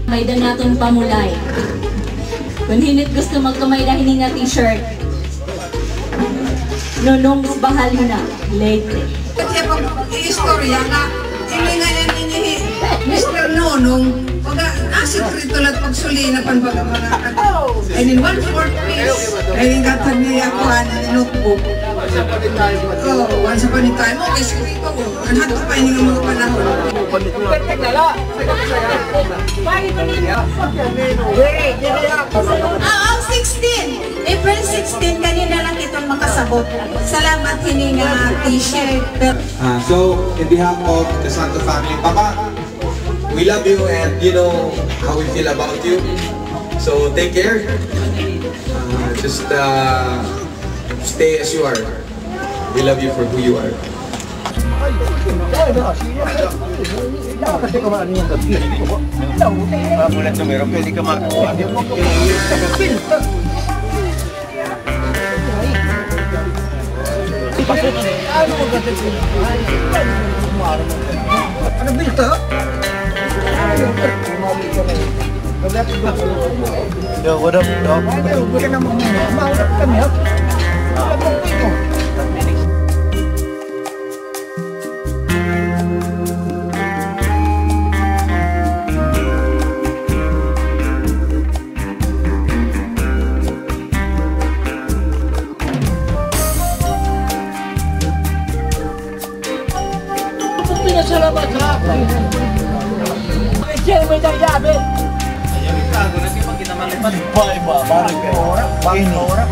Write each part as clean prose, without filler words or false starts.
May danatong pamulay. Kung hinit gusto magkamay na hini nga t-shirt. Nunong bahal mo na. Late. Kasi pag i-istorya nga, ilo nga yan ini Mr. Nonong, pag asikreto lang pagsulinapan baga mga I mean, 1/4 piece. I mean, katag niya ako notebook. Oh, once upon a time. Okay, sige ko. Ang hato pa yun ng mga panahon. Ang 16! April 16, kanina lang itong makasabot. Salamat hining t-shirt. So, in behalf of the Santo family, Papa, we love you and you know how we feel about you. So, take care. Just stay as you are. We love you for who you are. Ano bilto? Yo, what up, dog? Salamat sa akin. Diyan may nagyabi. Ayaw itago na di pag kinamalipan. Iba, parang ora.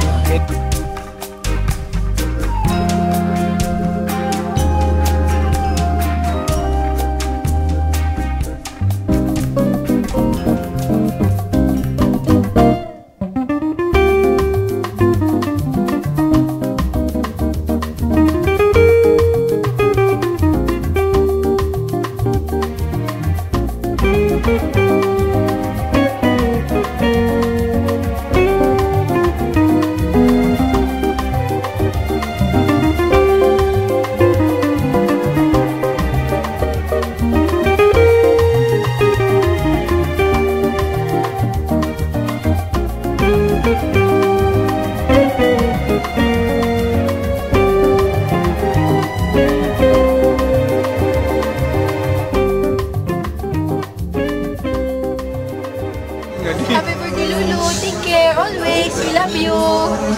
Happy birthday, Lulu. Take care always. We love you.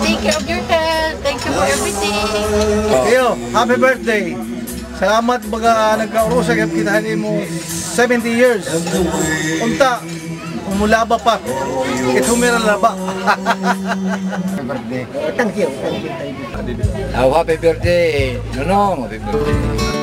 Take care of your health. Thank you for everything. Yo, happy birthday. Salamat baga nagkaurusa kaya kita mo 70 years. Unta, umulaba pa. Itumira laba. Thank you. Happy birthday, Nonong. Happy birthday.